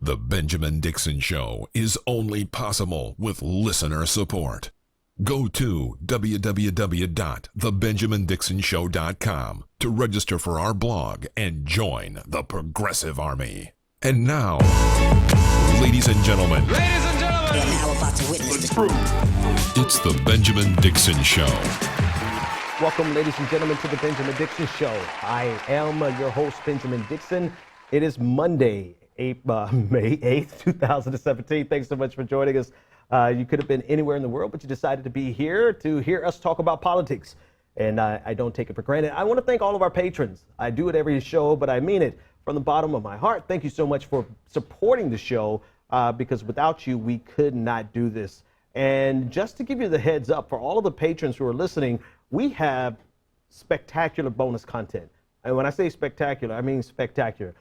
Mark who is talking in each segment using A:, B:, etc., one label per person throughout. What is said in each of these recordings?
A: The Benjamin Dixon Show is only possible with listener support. Go to www.thebenjamindixonshow.com to register for our blog and join the Progressive Army. And now, ladies and gentlemen,
B: You're now about to witness the truth.
A: It's the Benjamin Dixon Show.
C: Welcome, ladies and gentlemen, to the Benjamin Dixon Show. I am your host, Benjamin Dixon. It is Monday, May 8th, 2017. Thanks so much for joining us. You could have been anywhere in the world, but you decided to be here to hear us talk about politics. And I don't take it for granted. I want to thank all of our patrons. I do it every show, but I mean it from the bottom of my heart. Thank you so much for supporting the show, because without you, we could not do this. And just to give you the heads up, for all of the patrons who are listening, we have spectacular bonus content. And when I say spectacular, I mean spectacular.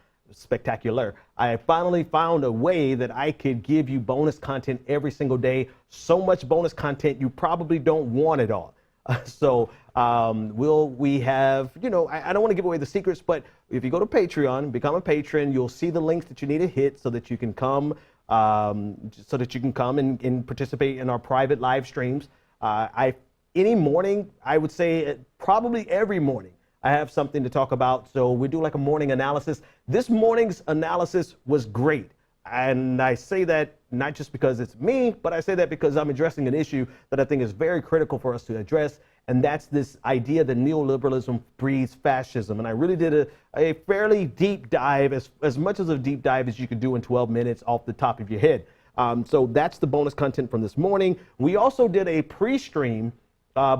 C: I finally found a way that I could give you bonus content every single day. So much bonus content, you probably don't want it all. So we have, I don't want to give away the secrets, but if you go to Patreon, become a patron, you'll see the links that you need to hit so that you can come, and participate in our private live streams. Any morning, I would say probably every morning, I have something to talk about. So we do like a morning analysis. This morning's analysis was great. And I say that not just because it's me, but I say that because I'm addressing an issue that I think is very critical for us to address. And that's this idea that neoliberalism breeds fascism. And I really did a fairly deep dive, as much as a deep dive as you could do in 12 minutes off the top of your head. So that's the bonus content from this morning. We also did a pre-stream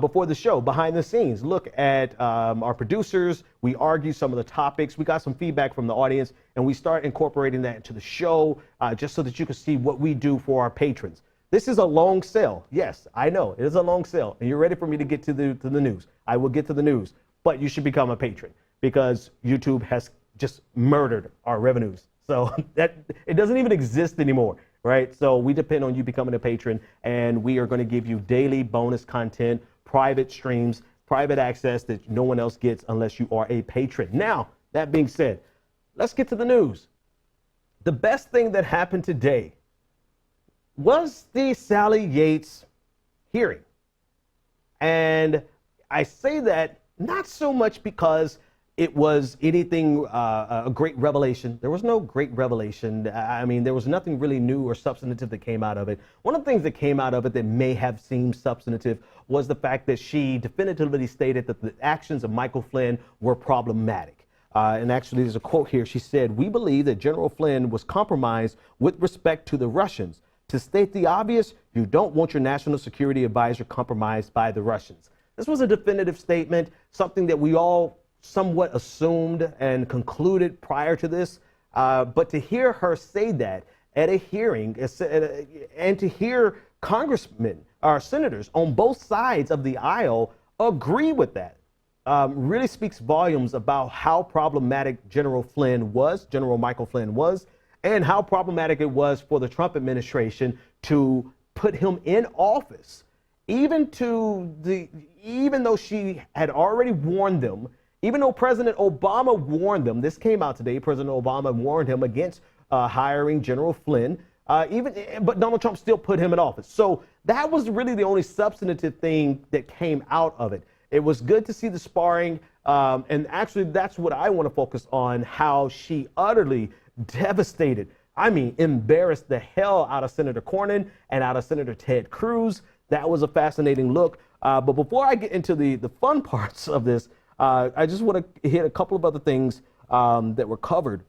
C: before the show, behind the scenes. Look at our producers. We argue some of the topics. We got some feedback from the audience, and we start incorporating that into the show, just so that you can see what we do for our patrons. This is a long sale. Yes, I know it is a long sale, and you're ready for me to get to the news. I will get to the news, but you should become a patron because YouTube has just murdered our revenues. So that it doesn't even exist anymore. Right? So we depend on you becoming a patron, and we are going to give you daily bonus content, private streams, private access that no one else gets unless you are a patron. Now, that being said, let's get to the news. The best thing that happened today was the Sally Yates hearing. And I say that not so much because it was anything, a great revelation. There was no great revelation. I mean, there was nothing really new or substantive that came out of it. One of the things that came out of it that may have seemed substantive was the fact that she definitively stated that the actions of Michael Flynn were problematic. And actually, there's a quote here. She said, "We believe that General Flynn was compromised with respect to the Russians. To state the obvious, you don't want your national security advisor compromised by the Russians." This was a definitive statement, something that we all somewhat assumed and concluded prior to this, but to hear her say that at a hearing and to hear congressmen or senators on both sides of the aisle agree with that really speaks volumes about how problematic General Michael Flynn was, and how problematic it was for the Trump administration to put him in office, even though she had already warned them. Even though President Obama warned them, this came out today, President Obama warned him against hiring General Flynn, but Donald Trump still put him in office. So that was really the only substantive thing that came out of it. It was good to see the sparring, and actually that's what I want to focus on, how she utterly devastated, embarrassed the hell out of Senator Cornyn and out of Senator Ted Cruz. That was a fascinating look. But before I get into the fun parts of this, I just want to hit a couple of other things that were covered.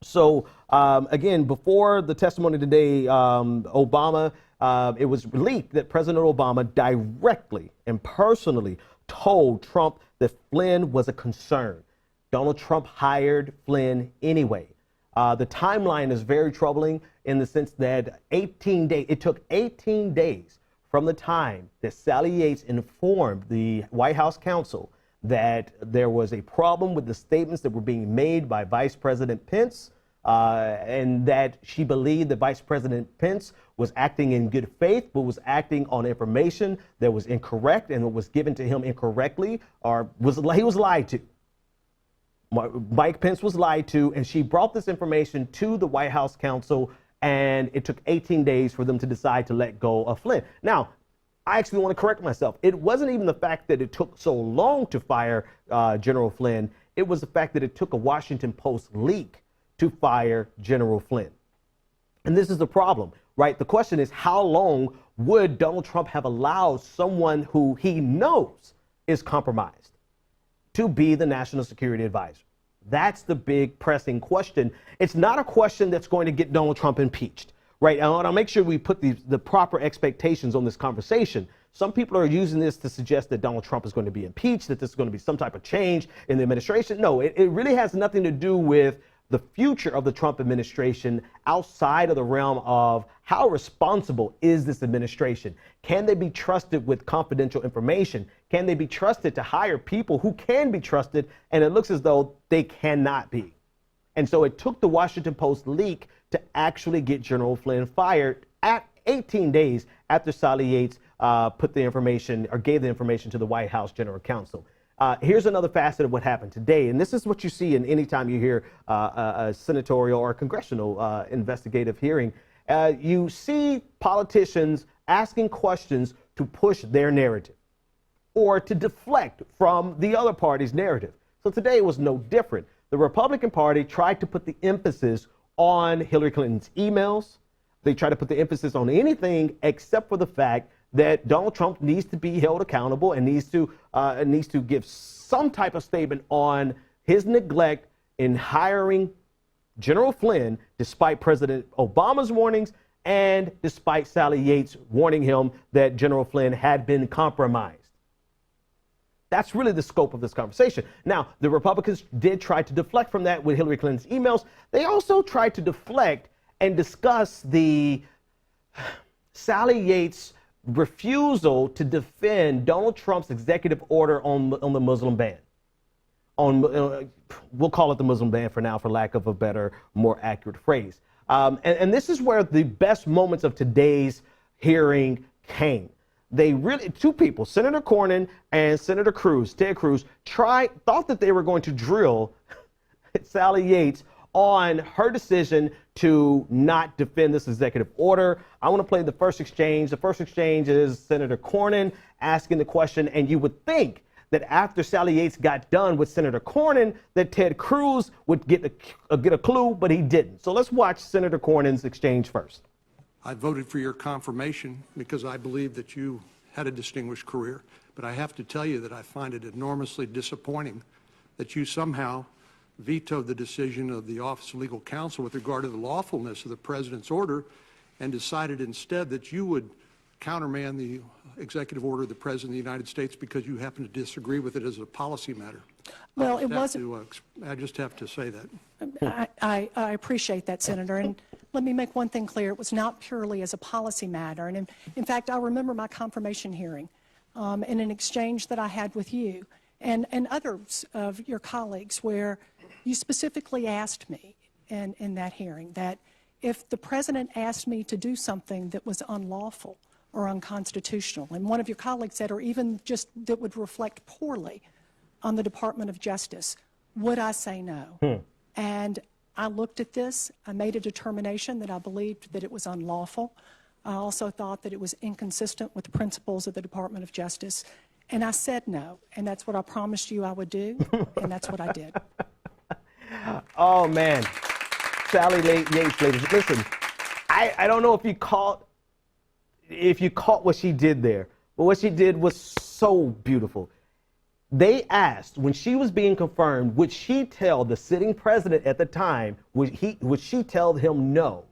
C: So, again, before the testimony today, it was leaked that President Obama directly and personally told Trump that Flynn was a concern. Donald Trump hired Flynn anyway. The timeline is very troubling in the sense that it took 18 days from the time that Sally Yates informed the White House counsel that there was a problem with the statements that were being made by Vice President Pence, and that she believed that Vice President Pence was acting in good faith, but was acting on information that was incorrect and was given to him incorrectly, or he was lied to. Mike Pence was lied to, and she brought this information to the White House counsel, and it took 18 days for them to decide to let go of Flynn. Now, I actually want to correct myself. It wasn't even the fact that it took so long to fire General Flynn. It was the fact that it took a Washington Post leak to fire General Flynn. And this is the problem, right? The question is, how long would Donald Trump have allowed someone who he knows is compromised to be the national security advisor? That's the big pressing question. It's not a question that's going to get Donald Trump impeached, right? I want to make sure we put the proper expectations on this conversation. Some people are using this to suggest that Donald Trump is going to be impeached, that this is going to be some type of change in the administration. No, it really has nothing to do with the future of the Trump administration outside of the realm of how responsible is this administration? Can they be trusted with confidential information? Can they be trusted to hire people who can be trusted? And it looks as though they cannot be. And so it took the Washington Post leak to actually get General Flynn fired at 18 days after Sally Yates put the information or gave the information to the White House General Counsel. Here's another facet of what happened today, and this is what you see in any time you hear a senatorial or congressional investigative hearing. You see politicians asking questions to push their narrative or to deflect from the other party's narrative. So today was no different. The Republican Party tried to put the emphasis on Hillary Clinton's emails. They tried to put the emphasis on anything except for the fact that Donald Trump needs to be held accountable and needs to give some type of statement on his neglect in hiring General Flynn, despite President Obama's warnings and despite Sally Yates warning him that General Flynn had been compromised. That's really the scope of this conversation. Now, the Republicans did try to deflect from that with Hillary Clinton's emails. They also tried to deflect and discuss the Sally Yates refusal to defend Donald Trump's executive order on the Muslim ban. We'll call it the Muslim ban for now, for lack of a better, more accurate phrase. And this is where the best moments of today's hearing came. Two people, Senator Cornyn and Senator Cruz, Ted Cruz, thought that they were going to drill Sally Yates on her decision to not defend this executive order. I want to play the first exchange. The first exchange is Senator Cornyn asking the question, and you would think that after Sally Yates got done with Senator Cornyn, that Ted Cruz would get a clue, but he didn't. So let's watch Senator Cornyn's exchange first.
D: I voted for your confirmation because I believe that you had a distinguished career, but I have to tell you that I find it enormously disappointing that you somehow vetoed the decision of the Office of Legal Counsel with regard to the lawfulness of the President's order and decided instead that you would countermand the executive order of the President of the United States because you happen to disagree with it as a policy matter.
E: Well, it wasn't.
D: I just have to say that.
E: I appreciate that, Senator. And let me make one thing clear. It was not purely as a policy matter. And in fact, I remember my confirmation hearing in an exchange that I had with you and others of your colleagues where you specifically asked me in that hearing that if the President asked me to do something that was unlawful or unconstitutional, and one of your colleagues said, or even just that would reflect poorly on the Department of Justice, would I say no? And I looked at this. I made a determination that I believed that it was unlawful. I also thought that it was inconsistent with the principles of the Department of Justice. And I said no. And that's what I promised you I would do. And that's what I did.
C: Oh, man. Sally Yates, ladies. Listen, I don't know if you caught what she did there, but what she did was so beautiful. They asked, when she was being confirmed, would she tell the sitting president at the time, would she tell him no?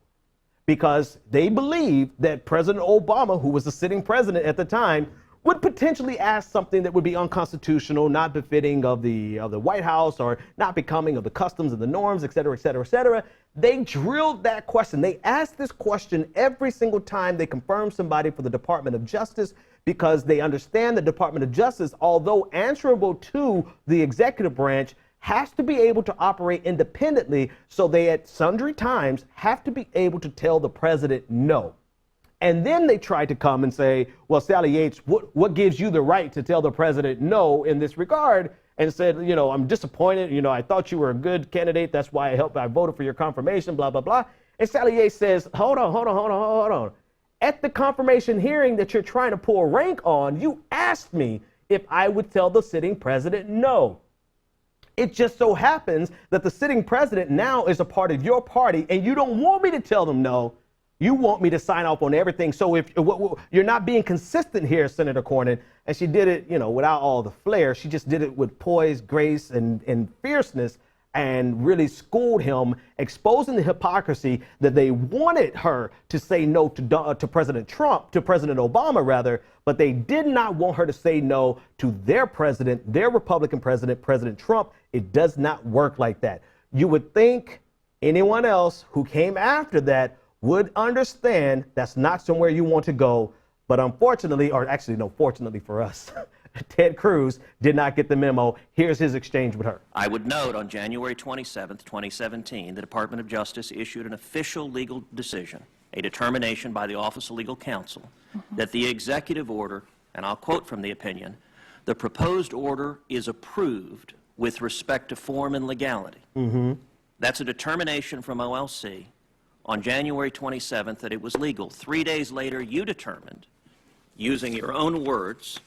C: Because they believed that President Obama, who was the sitting president at the time, would potentially ask something that would be unconstitutional, not befitting of the White House, or not becoming of the customs and the norms, et cetera, et cetera, et cetera. They drilled that question. They asked this question every single time they confirmed somebody for the Department of Justice, because they understand the Department of Justice, although answerable to the executive branch, has to be able to operate independently. So they at sundry times have to be able to tell the president no. And then they tried to come and say, well, Sally Yates, what gives you the right to tell the president no in this regard? and said, I'm disappointed. I thought you were a good candidate. That's why I voted for your confirmation, blah, blah, blah. And Sally Yates says, hold on. At the confirmation hearing that you're trying to pull rank on, you asked me if I would tell the sitting president no. It just so happens that the sitting president now is a part of your party, and you don't want me to tell them no. You want me to sign off on everything. So if you're not being consistent here, Senator Cornyn, and she did it, without all the flair. She just did it with poise, grace, and fierceness, and really schooled him, exposing the hypocrisy that they wanted her to say no to President Trump, to President Obama rather, but they did not want her to say no to their president, their Republican president, President Trump. It does not work like that. You would think anyone else who came after that would understand that's not somewhere you want to go. But unfortunately, or actually, no, fortunately for us, Ted Cruz did not get the memo. Here's his exchange with her.
F: I would note on January 27th, 2017, the Department of Justice issued an official legal decision, a determination by the Office of Legal Counsel, that the executive order, and I'll quote from the opinion, the proposed order is approved with respect to form and legality. That's a determination from OLC on January 27th that it was legal. 3 days later, you determined, using your own words,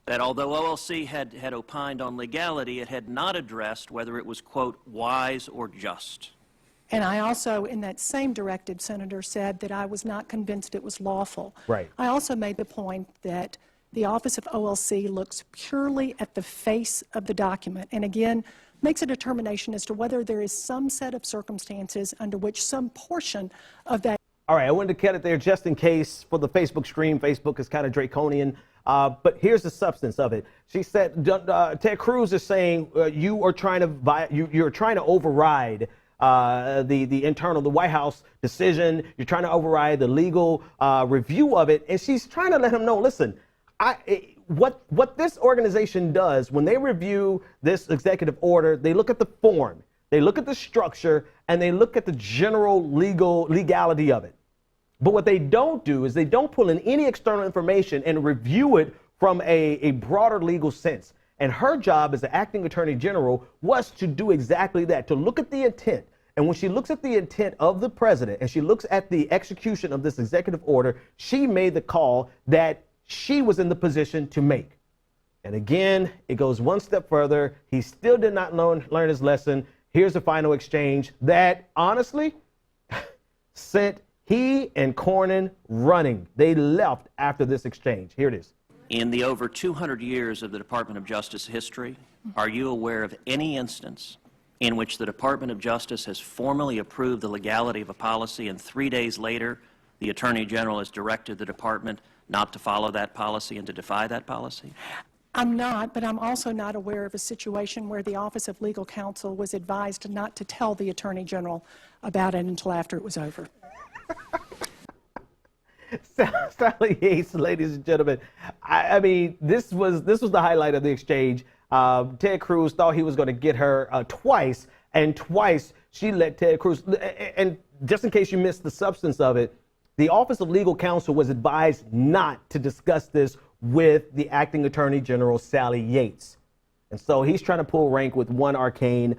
F: that although OLC had opined on legality, it had not addressed whether it was, quote, wise or just.
E: And I also, in that same directive, Senator, said that I was not convinced it was lawful.
C: Right.
E: I also made the point that the Office of OLC looks purely at the face of the document, and again, makes a determination as to whether there is some set of circumstances under which some portion of that.
C: All right, I wanted to cut it there just in case for the Facebook stream. Facebook is kind of draconian, but here's the substance of it. She said, Ted Cruz is saying you're trying to override the White House decision. You're trying to override the legal review of it, and she's trying to let him know, listen, what this organization does when they review this executive order, they look at the form, they look at the structure, and they look at the general legality of it. But what they don't do is they don't pull in any external information and review it from a broader legal sense. And her job as the acting attorney general was to do exactly that, to look at the intent. And when she looks at the intent of the president and she looks at the execution of this executive order, she made the call that she was in the position to make. And again, it goes one step further. He still did not learn his lesson. Here's the final exchange that honestly sent he and Cornyn running. They left after this exchange. Here it is.
F: In the over 200 years of the Department of Justice history, are you aware of any instance in which the Department of Justice has formally approved the legality of a policy and 3 days later the Attorney General has directed the department not to follow that policy and to defy that policy?
E: I'm not, but I'm also not aware of a situation where the Office of Legal Counsel was advised not to tell the Attorney General about it until after it was over.
C: Sally Yates, ladies and gentlemen. I mean, this was the highlight of the exchange. Ted Cruz thought he was going to get her twice, and twice she let Ted Cruz. And just in case you missed the substance of it, the Office of Legal Counsel was advised not to discuss this with the acting attorney general, Sally Yates. And so he's trying to pull rank with one arcane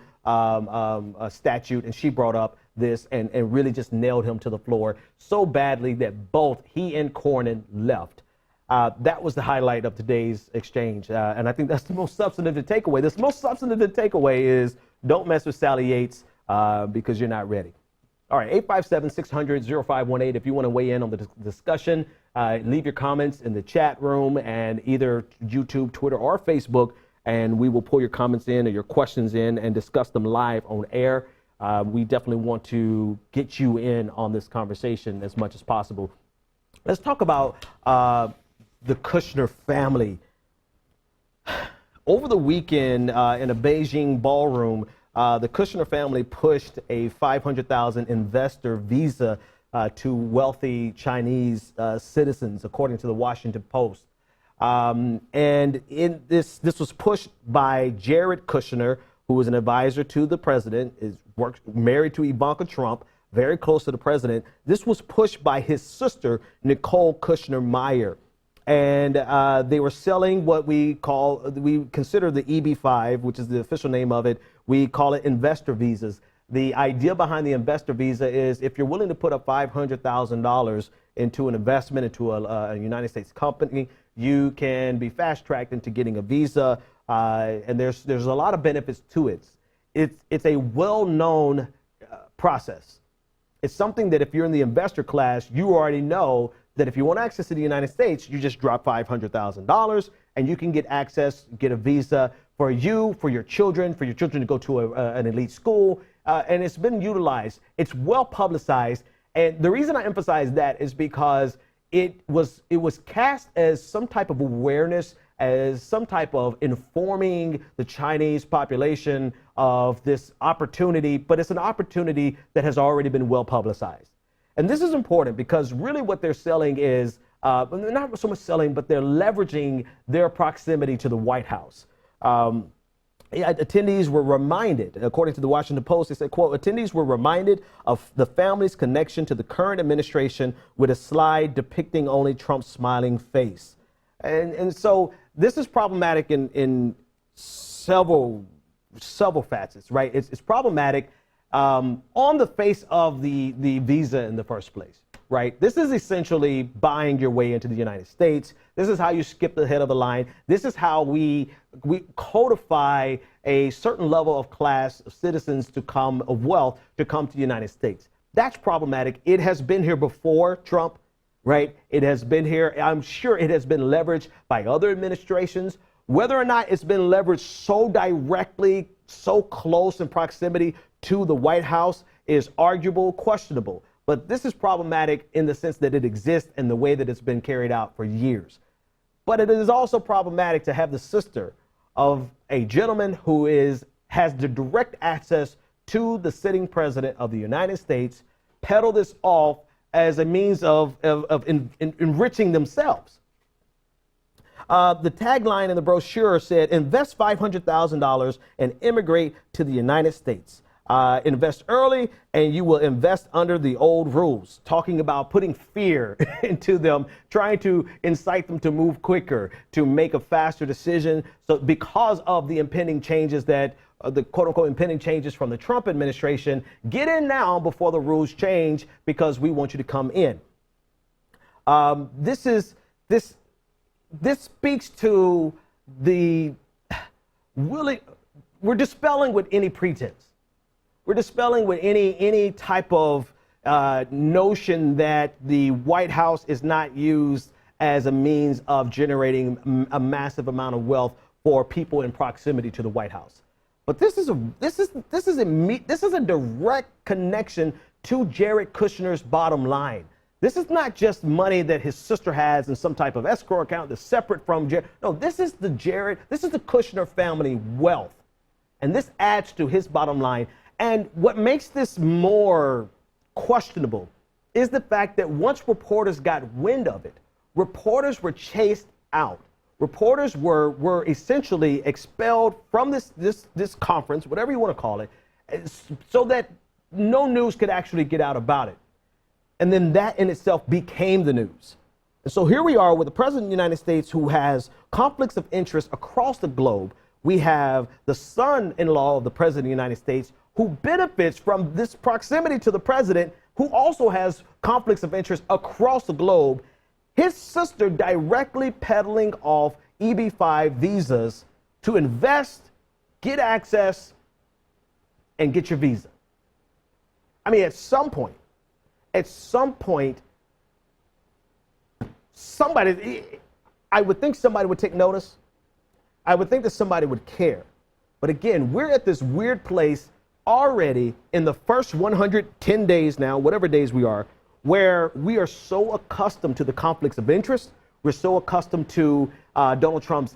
C: statute, and she brought up this and really just nailed him to the floor so badly that both he and Cornyn left. That was the highlight of today's exchange, and I think that's the most substantive takeaway. The most substantive takeaway is don't mess with Sally Yates because you're not ready. All right, 857-600-0518 if you want to weigh in on the discussion. Leave your comments in the chat room and either YouTube, Twitter, or Facebook, and we will pull your comments in or your questions in and discuss them live on air. We definitely want to get you in on this conversation as much as possible. Let's talk about the Kushner family. Over the weekend in a Beijing ballroom, the Kushner family pushed a $500,000 investor visa to wealthy Chinese citizens, according to the Washington Post. And in this was pushed by Jared Kushner, who was an advisor to the president, married to Ivanka Trump, very close to the president. This was pushed by his sister, Nicole Kushner Meyer. and they were selling what we consider the EB-5, which is the official name of it. We call it investor visas. The idea behind the investor visa is if you're willing to put up $500,000 into an investment, into a United States company, you can be fast-tracked into getting a visa, and there's a lot of benefits to it. It's a well-known process. It's something that if you're in the investor class, you already know that if you want access to the United States, you just drop $500,000 and you can get access, get a visa for you, for your children to go to an elite school. And it's been utilized. It's well publicized. And the reason I emphasize that is because it was cast as some type of awareness, as some type of informing the Chinese population of this opportunity, but it's an opportunity that has already been well publicized. And this is important because really what they're selling is, not so much selling, but they're leveraging their proximity to the White House. Attendees were reminded, according to the Washington Post, they said, quote, attendees were reminded of the family's connection to the current administration with a slide depicting only Trump's smiling face. And so this is problematic in several facets, right? It's problematic on the face of the visa in the first place, right? This is essentially buying your way into the United States. This is how you skip the head of the line. This is how we codify a certain level of class of citizens of wealth to come to the United States. That's problematic. It has been here before Trump, right? It has been here. I'm sure it has been leveraged by other administrations. Whether or not it's been leveraged so directly, so close in proximity to the White House is arguable, questionable. But this is problematic in the sense that it exists and the way that it's been carried out for years. But it is also problematic to have the sister of a gentleman who has the direct access to the sitting president of the United States peddle this off as a means of enriching themselves. The tagline in the brochure said, invest $500,000 and immigrate to the United States. Invest early and you will invest under the old rules, talking about putting fear into them, trying to incite them to move quicker, to make a faster decision. So because of the impending changes the quote unquote impending changes from the Trump administration, get in now before the rules change because we want you to come in. This speaks to we're dispelling with any pretense. We're dispelling with any type of notion that the White House is not used as a means of generating a massive amount of wealth for people in proximity to the White House. But this is a direct connection to Jared Kushner's bottom line. This is not just money that his sister has in some type of escrow account that's separate from Jared. No, this is the Kushner family wealth. And this adds to his bottom line. And what makes this more questionable is the fact that once reporters got wind of it, reporters were chased out. Reporters were essentially expelled from this conference, whatever you want to call it, so that no news could actually get out about it. And then that in itself became the news. And so here we are with the president of the United States who has conflicts of interest across the globe. We have the son-in-law of the president of the United States who benefits from this proximity to the president, who also has conflicts of interest across the globe. His sister directly peddling off EB-5 visas to invest, get access, and get your visa. I mean, at some point, I would think somebody would take notice. I would think that somebody would care. But again, we're at this weird place already in the first 110 days now, whatever days we are, where we are so accustomed to the conflicts of interest. We're so accustomed to Donald Trump's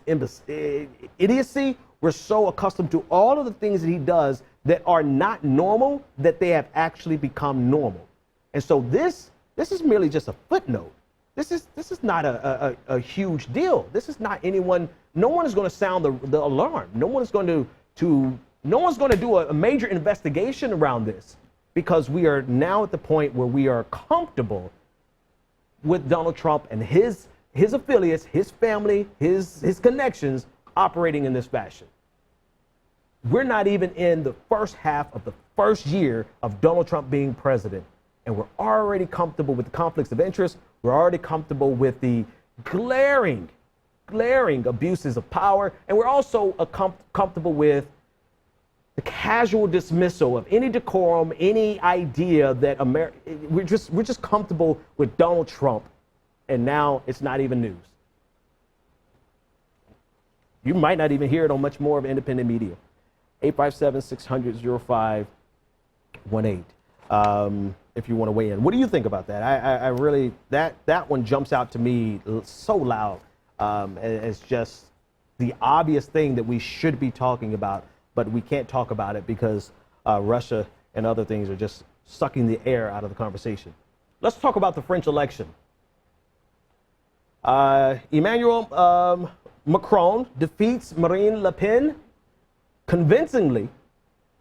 C: idiocy. We're so accustomed to all of the things that he does that are not normal, that they have actually become normal. And so this is merely just a footnote. This is not a huge deal. This is not anyone. No one is going to sound the alarm. No one is going to do a major investigation around this, because we are now at the point where we are comfortable with Donald Trump and his his affiliates, his family, his connections operating in this fashion. We're not even in the first half of the first year of Donald Trump being president, and we're already comfortable with the conflicts of interest. We're already comfortable with the glaring abuses of power, and we're also comfortable with the casual dismissal of any decorum, any idea that we're just comfortable with Donald Trump, and now it's not even news. You might not even hear it on much more of independent media. 857-600-0518. If you want to weigh in. What do you think about that? I really, that one jumps out to me so loud as just the obvious thing that we should be talking about, but we can't talk about it because Russia and other things are just sucking the air out of the conversation. Let's talk about the French election. Emmanuel Macron defeats Marine Le Pen convincingly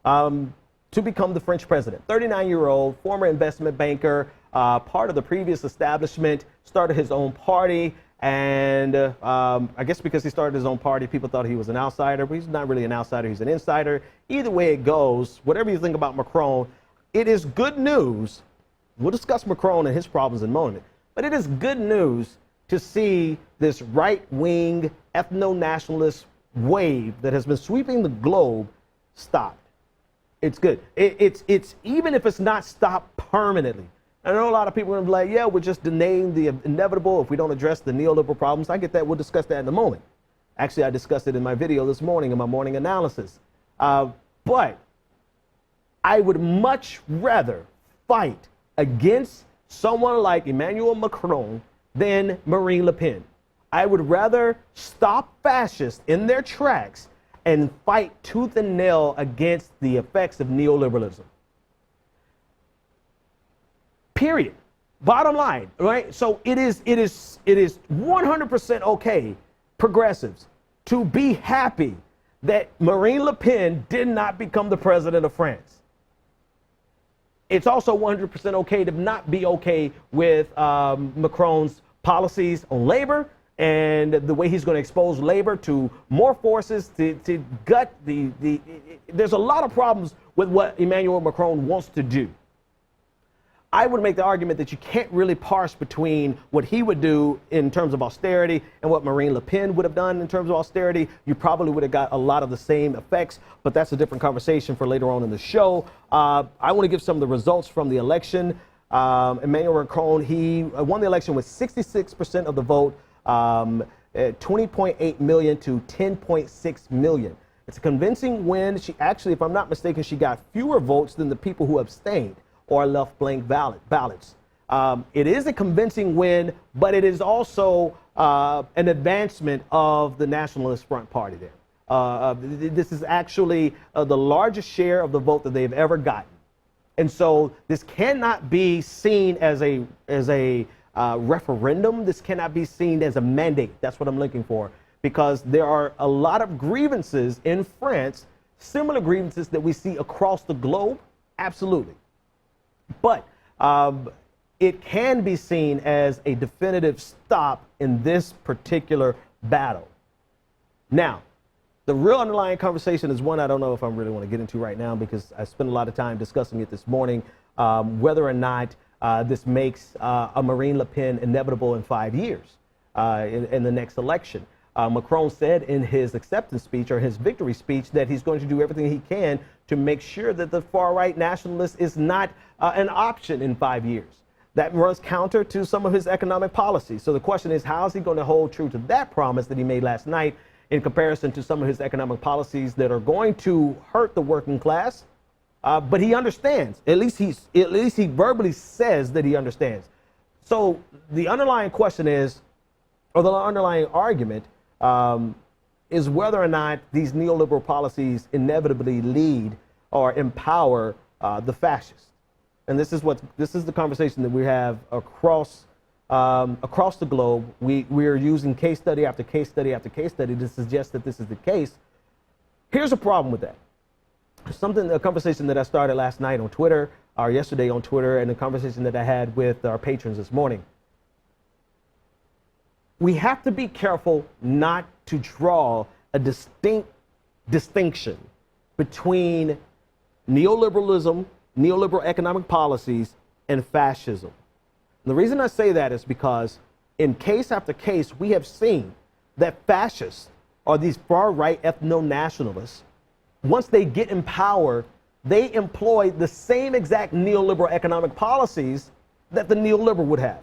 C: to become the French president. 39-year-old former investment banker, part of the previous establishment, started his own party. And I guess because he started his own party, people thought he was an outsider, but he's not really an outsider, he's an insider. Either way it goes, whatever you think about Macron, it is good news. We'll discuss Macron and his problems in a moment, but it is good news to see this right-wing ethno-nationalist wave that has been sweeping the globe stopped. It's good. It's even if it's not stopped permanently. I know a lot of people are going to be like, yeah, we're just denying the inevitable if we don't address the neoliberal problems. I get that. We'll discuss that in a moment. Actually, I discussed it in my video this morning in my morning analysis. But I would much rather fight against someone like Emmanuel Macron than Marine Le Pen. I would rather stop fascists in their tracks and fight tooth and nail against the effects of neoliberalism. Period. Bottom line, right? So it is 100% okay, progressives, to be happy that Marine Le Pen did not become the president of France. It's also 100% okay to not be okay with Macron's policies on labor and the way he's going to expose labor to more forces to gut there's a lot of problems with what Emmanuel Macron wants to do. I would make the argument that you can't really parse between what he would do in terms of austerity and what Marine Le Pen would have done in terms of austerity. You probably would have got a lot of the same effects, but that's a different conversation for later on in the show. I want to give some of the results from the election. Emmanuel Macron, he won the election with 66% of the vote, 20.8 million to 10.6 million. It's a convincing win. She actually, if I'm not mistaken, she got fewer votes than the people who abstained or left blank ballots. It is a convincing win, but it is also an advancement of the Nationalist Front Party there. This is actually the largest share of the vote that they've ever gotten. And so this cannot be seen as a referendum. This cannot be seen as a mandate. That's what I'm looking for, because there are a lot of grievances in France, similar grievances that we see across the globe. Absolutely. But it can be seen as a definitive stop in this particular battle. Now, the real underlying conversation is one I don't know if I really want to get into right now, because I spent a lot of time discussing it this morning, whether or not this makes a Marine Le Pen inevitable in 5 years in the next election. Macron said in his acceptance speech, or his victory speech, that he's going to do everything he can to make sure that the far-right nationalist is not an option in 5 years. That runs counter to some of his economic policies. So the question is, how is he going to hold true to that promise that he made last night in comparison to some of his economic policies that are going to hurt the working class? But he understands. At least he verbally says that he understands. So the underlying question is, or the underlying argument is whether or not these neoliberal policies inevitably lead or empower the fascists. And this is the conversation that we have across the globe. We are using case study after case study after case study to suggest that this is the case. Here's a problem with that. A conversation that I started last night on Twitter, or yesterday on Twitter, and a conversation that I had with our patrons this morning. we have to be careful not to draw a distinction between neoliberalism, neoliberal economic policies, and fascism. And the reason I say that is because in case after case, we have seen that fascists or these far-right ethno-nationalists, once they get in power, they employ the same exact neoliberal economic policies that the neoliberal would have,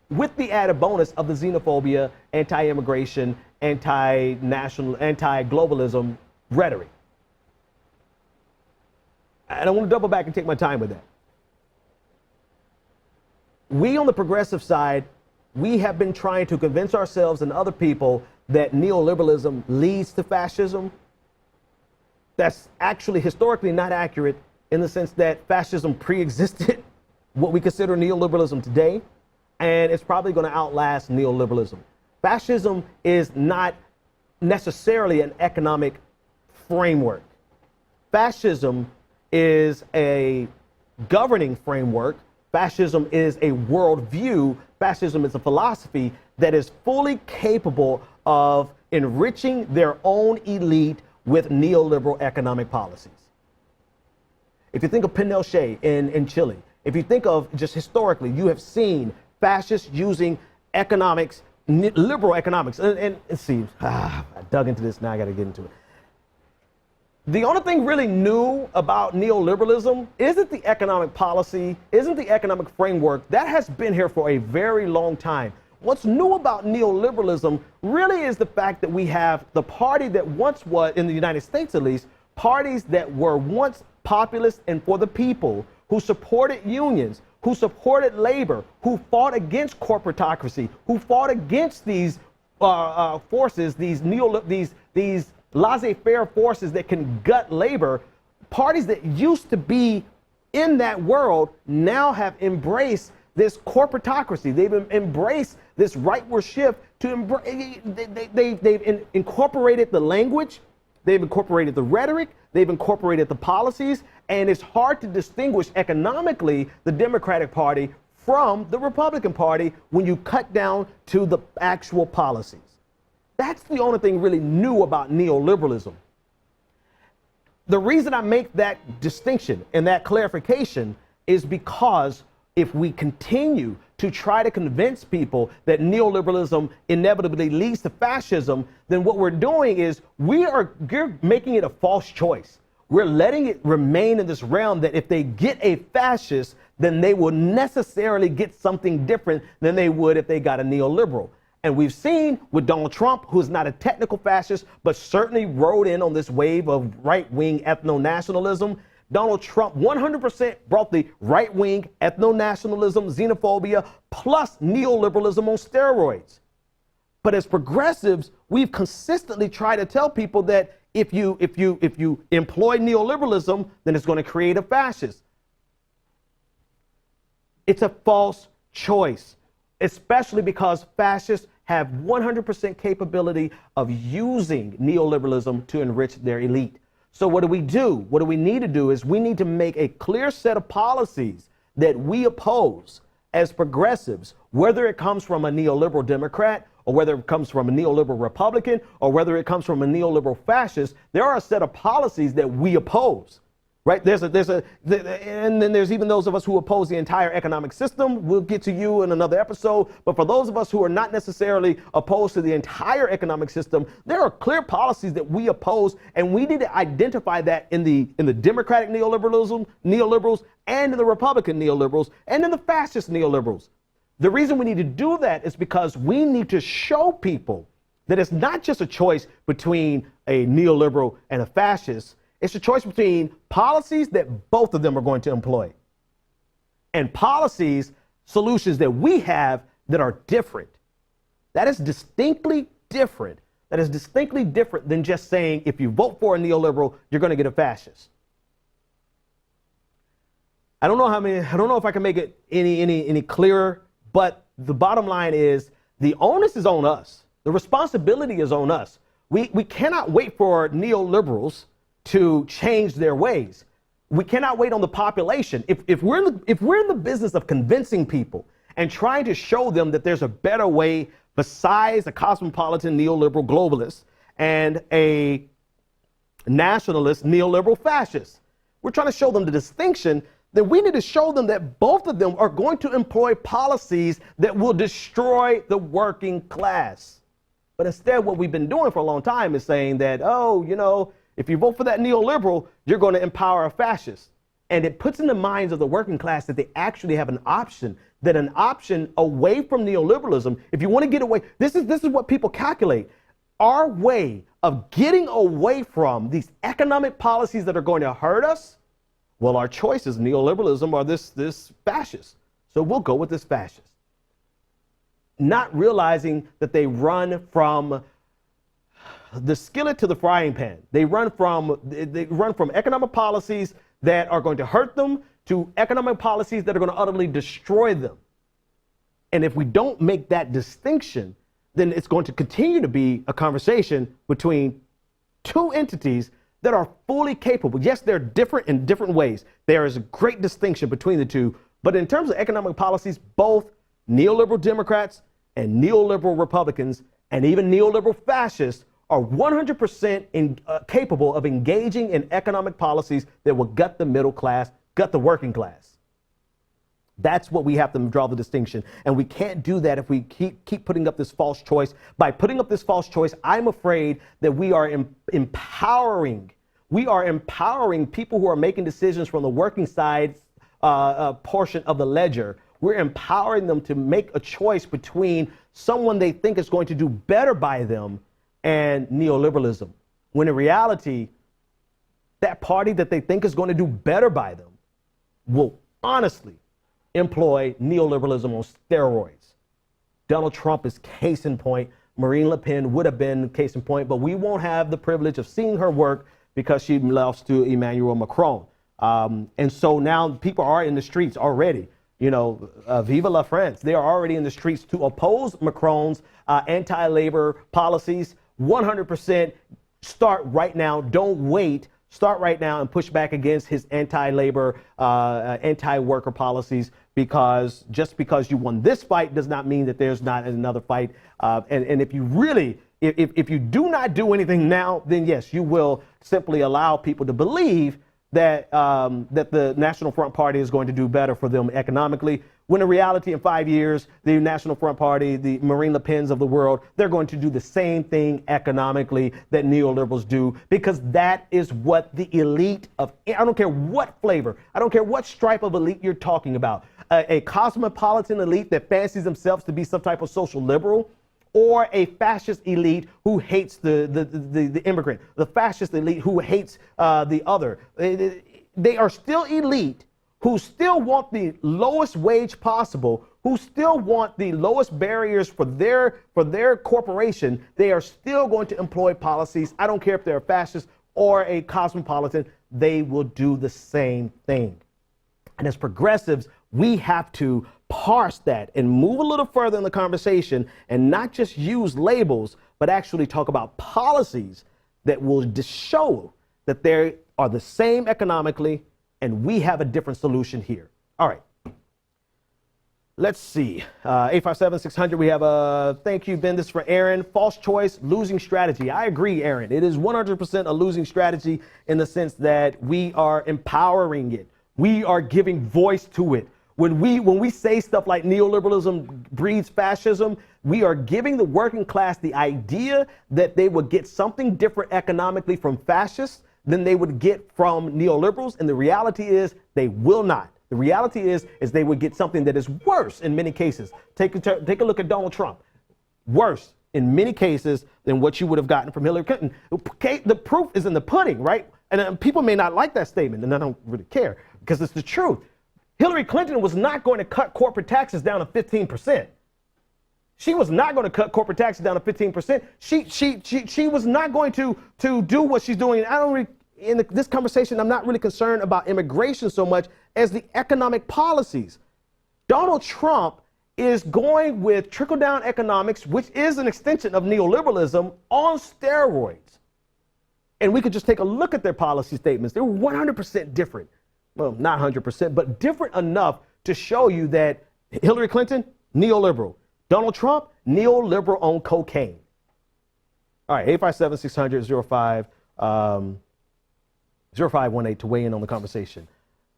C: with the added bonus of the xenophobia, anti-immigration, anti-national, anti-globalism rhetoric. And I want to double back and take my time with that. We on the progressive side, we have been trying to convince ourselves and other people that neoliberalism leads to fascism. That's actually historically not accurate, in the sense that fascism pre-existed what we consider neoliberalism today, and it's probably going to outlast neoliberalism. Fascism is not necessarily an economic framework. Fascism is a governing framework. Fascism is a worldview. Fascism is a philosophy that is fully capable of enriching their own elite with neoliberal economic policies. If you think of Pinochet in Chile, if you think of just historically, you have seen fascists using economics, liberal economics. And see, I dug into this, now I got to get into it. The only thing really new about neoliberalism isn't the economic policy, isn't the economic framework. That has been here for a very long time. What's new about neoliberalism really is the fact that we have the party that once was, in the United States at least, parties that were once populist and for the people, who supported unions, who supported labor, who fought against corporatocracy, who fought against these forces, these laissez-faire forces that can gut labor. Parties that used to be in that world now have embraced this corporatocracy. They've embraced this rightward shift to embrace. They've incorporated the language, they've incorporated the rhetoric, they've incorporated the policies, and it's hard to distinguish economically the Democratic Party from the Republican Party when you cut down to the actual policies. That's the only thing really new about neoliberalism. The reason I make that distinction and that clarification is because if we continue to try to convince people that neoliberalism inevitably leads to fascism, then what we're doing is we're making it a false choice. We're letting it remain in this realm that if they get a fascist, then they will necessarily get something different than they would if they got a neoliberal. And we've seen with Donald Trump, who's not a technical fascist, but certainly rode in on this wave of right-wing ethno-nationalism. Donald Trump 100% brought the right-wing ethno-nationalism, xenophobia, plus neoliberalism on steroids. But as progressives, we've consistently tried to tell people that if you employ neoliberalism, then it's going to create a fascist. It's a false choice, especially because fascists have 100% capability of using neoliberalism to enrich their elite. So what do we do? What do we need to do is we need to make a clear set of policies that we oppose as progressives, whether it comes from a neoliberal Democrat or whether it comes from a neoliberal Republican or whether it comes from a neoliberal fascist. There are a set of policies that we oppose, right? And then there's even those of us who oppose the entire economic system. We'll get to you in another episode. But for those of us who are not necessarily opposed to the entire economic system, there are clear policies that we oppose, and we need to identify that in the Democratic neoliberals, and in the Republican neoliberals, and in the fascist neoliberals. The reason we need to do that is because we need to show people that it's not just a choice between a neoliberal and a fascist. It's a choice between policies that both of them are going to employ and policies, solutions that we have that are different. That is distinctly different. That is distinctly different than just saying if you vote for a neoliberal, you're going to get a fascist. I don't know if I can make it any clearer, but the bottom line is the onus is on us. The responsibility is on us. We cannot wait for neoliberals to change their ways. We cannot wait on the population. If we're in the business of convincing people and trying to show them that there's a better way besides a cosmopolitan neoliberal globalist and a nationalist neoliberal fascist. We're trying to show them the distinction. That we need to show them that both of them are going to employ policies that will destroy the working class. But instead, what we've been doing for a long time is saying that, oh, you know, if you vote for that neoliberal, you're going to empower a fascist. And it puts in the minds of the working class that they actually have an option, that an option away from neoliberalism. If you want to get away, this is what people calculate. Our way of getting away from these economic policies that are going to hurt us, well, our choice is neoliberalism or this fascist. So we'll go with this fascist. Not realizing that they run from the skillet to the frying pan. They run from economic policies that are going to hurt them to economic policies that are going to utterly destroy them. And if we don't make that distinction, then it's going to continue to be a conversation between two entities that are fully capable. Yes, they're different in different ways. There is a great distinction between the two. But in terms of economic policies, both neoliberal Democrats and neoliberal Republicans and even neoliberal fascists are 100% capable of engaging in economic policies that will gut the middle class, gut the working class. That's what we have to draw the distinction. And we can't do that if we keep putting up this false choice. By putting up this false choice, I'm afraid that we are empowering people who are making decisions from the working side portion of the ledger. We're empowering them to make a choice between someone they think is going to do better by them and neoliberalism. When in reality, that party that they think is going to do better by them will honestly employ neoliberalism on steroids. Donald Trump is case in point. Marine Le Pen would have been case in point, but we won't have the privilege of seeing her work because she lost to Emmanuel Macron. And so now people are in the streets already. You know, Viva la France. They are already in the streets to oppose Macron's anti-labor policies. 100% start right now. Don't wait. Start right now and push back against his anti-labor, anti-worker policies, because just because you won this fight does not mean that there's not another fight. And if you really, if you do not do anything now, then yes, you will simply allow people to believe that that the National Front Party is going to do better for them economically, when in reality in 5 years, the National Front Party, the Marine Le Pens of the world, they're going to do the same thing economically that neoliberals do, because that is what the elite of, I don't care what flavor, I don't care what stripe of elite you're talking about, a cosmopolitan elite that fancies themselves to be some type of social liberal, or a fascist elite who hates the immigrant, the fascist elite who hates the other. They are still elite who still want the lowest wage possible, who still want the lowest barriers for their corporation. They are still going to employ policies. I don't care if they're a fascist or a cosmopolitan, they will do the same thing. And as progressives, we have to parse that and move a little further in the conversation and not just use labels, but actually talk about policies that will just show that they are the same economically, and we have a different solution here. All right. Let's see. 857-600, we have a thank you, Ben. This is for Aaron. False choice, losing strategy. I agree, Aaron. It is 100% a losing strategy in the sense that we are empowering it. We are giving voice to it. When we say stuff like neoliberalism breeds fascism, we are giving the working class the idea that they would get something different economically from fascists than they would get from neoliberals. And the reality is they will not. The reality is they would get something that is worse in many cases. Take a look at Donald Trump. Worse in many cases than what you would have gotten from Hillary Clinton. Okay, the proof is in the pudding, right? And people may not like that statement, and I don't really care because it's the truth. Hillary Clinton was not going to cut corporate taxes down to 15%. She was not going to cut corporate taxes down to 15%. She was not going to do what she's doing. I don't really, in this conversation, I'm not really concerned about immigration so much as the economic policies. Donald Trump is going with trickle-down economics, which is an extension of neoliberalism, on steroids. And we could just take a look at their policy statements. They're 100% different. Well, not 100%, but different enough to show you that Hillary Clinton, neoliberal. Donald Trump, neoliberal on cocaine. All right, 857-600-0518 to weigh in on the conversation.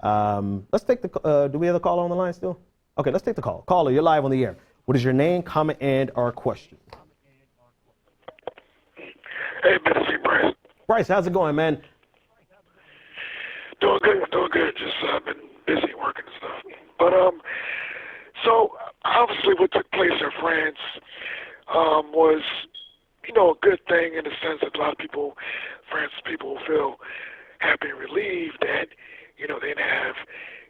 C: Let's take the, do we have a caller on the line still? Okay, let's take the call. Caller, you're live on the air. What is your name, comment, and or question?
G: Hey, Mr. Bryce.
C: Bryce, how's it going, man?
G: Doing good. Just been busy working and stuff. But so obviously what took place in France was, you know, a good thing in the sense that a lot of people, French people, feel happy and relieved that, you know, they didn't have,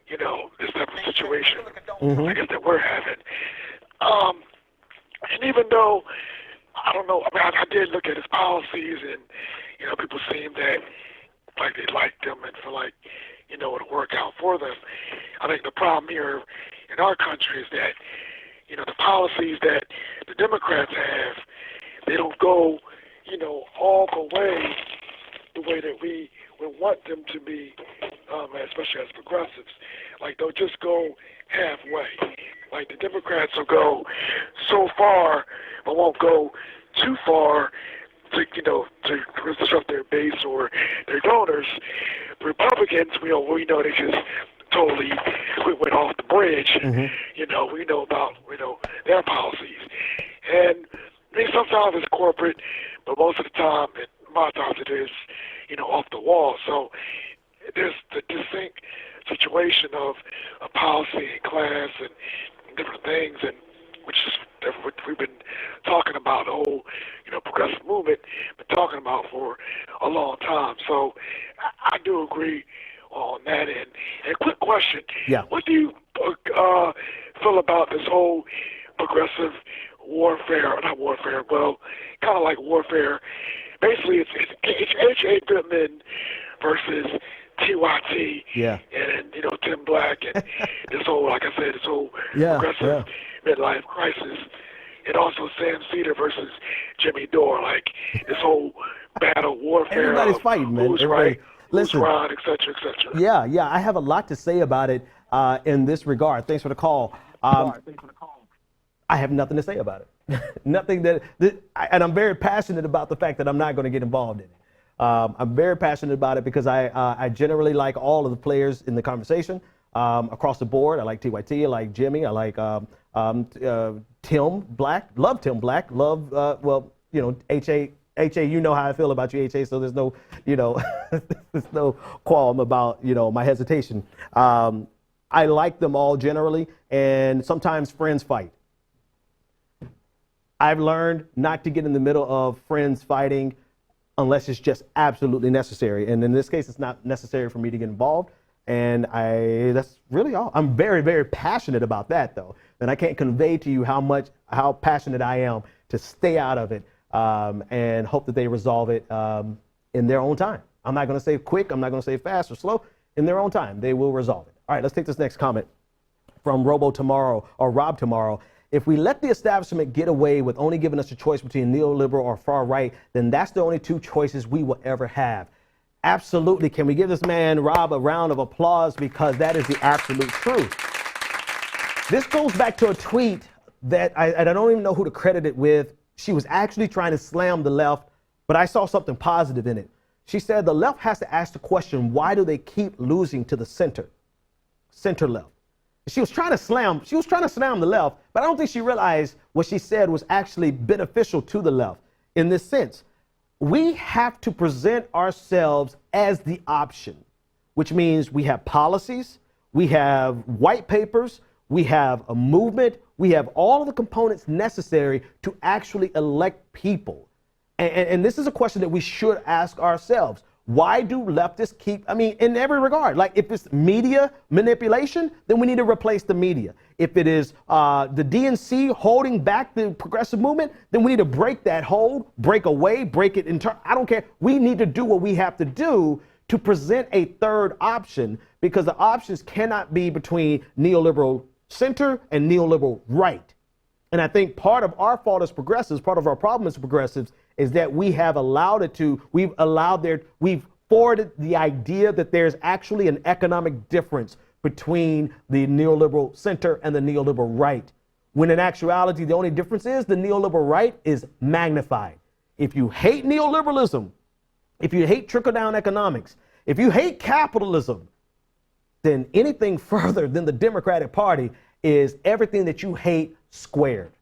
G: you know, this type of situation, I guess, that we're having. And even though, I don't know, I mean, I did look at his policies, and, you know, people seemed that, like, they liked them and feel like, you know, it'll work out for them. I think the problem here in our country is that, you know, the policies that the Democrats have, they don't go, you know, all the way that we would want them to be, especially as progressives. Like, they'll just go halfway. Like, the Democrats will go so far, but won't go too far to, you know, to disrupt their base or their donors. The Republicans, we know they just totally went off the bridge. You know, we know about, you know, their policies. And I mean, sometimes it's corporate, but most of the time, and a lot of times it is, you know, off the wall. So there's the distinct situation of a policy and class and different things, and which is what we've been talking about, the whole, you know, progressive movement, been talking about for a long time. So I do agree on that end. And quick question.
C: Yeah.
G: What do you feel about this whole progressive warfare, not warfare, well, kind of like warfare. Basically, it's H.A. Goodman versus TYT, and, you know, Tim Black, and this whole, like I said, this whole progressive midlife crisis, and also Sam Cedar versus Jimmy Dore, like this whole battle warfare.
C: Everybody's fighting, man.
G: Who's
C: Everybody,
G: right,
C: listen,
G: who's wrong, et cetera, et cetera.
C: Yeah, I have a lot to say about it in this regard. Thanks for the call. I have nothing to say about it. Nothing and I'm very passionate about the fact that I'm not going to get involved in it. I'm very passionate about it because I generally like all of the players in the conversation across the board. I like TYT, I like Jimmy, I like Tim Black, love Tim Black, love, well, you know, H.A., you know how I feel about you, H.A., so there's no, you know, there's no qualm about, you know, my hesitation. I like them all generally, and sometimes friends fight. I've learned not to get in the middle of friends fighting unless it's just absolutely necessary. And in this case, it's not necessary for me to get involved. And that's really all. I'm very, very passionate about that, though. And I can't convey to you how passionate I am to stay out of it and hope that they resolve it in their own time. I'm not going to say quick. I'm not going to say fast or slow. In their own time, they will resolve it. All right, let's take this next comment from Rob Tomorrow. If we let the establishment get away with only giving us a choice between neoliberal or far right, then that's the only two choices we will ever have. Absolutely. Can we give this man, Rob, a round of applause, because that is the absolute truth. This goes back to a tweet that I don't even know who to credit it with. She was actually trying to slam the left, but I saw something positive in it. She said the left has to ask the question, why do they keep losing to the center left? She was trying to slam the left, but I don't think she realized what she said was actually beneficial to the left in this sense. We have to present ourselves as the option, which means we have policies, we have white papers, we have a movement, we have all of the components necessary to actually elect people. And this is a question that we should ask ourselves. Why do leftists keep, in every regard, like if it's media manipulation, then we need to replace the media. If it is the DNC holding back the progressive movement, then we need to break that hold, break away, break it in turn. I don't care. We need to do what we have to do to present a third option, because the options cannot be between neoliberal center and neoliberal right. And I think part of our fault as progressives, part of our problem as progressives, is that we have allowed it to, we've forwarded the idea that there's actually an economic difference between the neoliberal center and the neoliberal right, when in actuality, the only difference is the neoliberal right is magnified. If you hate neoliberalism, if you hate trickle-down economics, if you hate capitalism, then anything further than the Democratic Party is everything that you hate squared.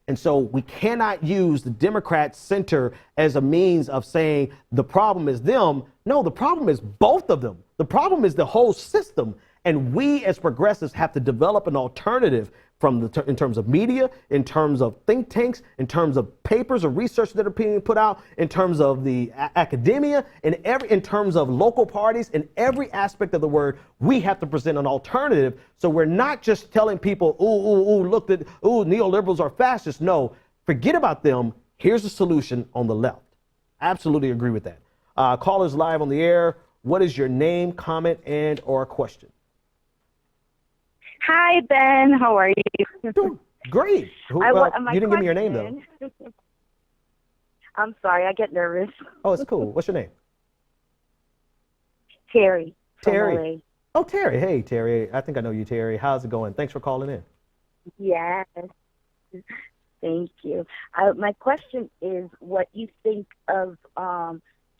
C: And so we cannot use the Democrat center as a means of saying the problem is them. No, the problem is both of them. The problem is the whole system. And we as progressives have to develop an alternative from in terms of media, in terms of think tanks, in terms of papers or research that are being put out, in terms of the academia, in terms of local parties, in every aspect of the word, we have to present an alternative. So we're not just telling people, look, neoliberals are fascists. No, forget about them. Here's the solution on the left. Absolutely agree with that. Callers live on the air. What is your name, comment, and or question?
H: Hi, Ben. How are you?
C: Dude, great. You didn't give me your name, though.
H: I'm sorry. I get nervous.
C: Oh, it's cool. What's your name?
H: Terry.
C: Terry. Oh, Terry. Hey, Terry. I think I know you, Terry. How's it going? Thanks for calling in.
H: Yes. Thank you. My question is what you think of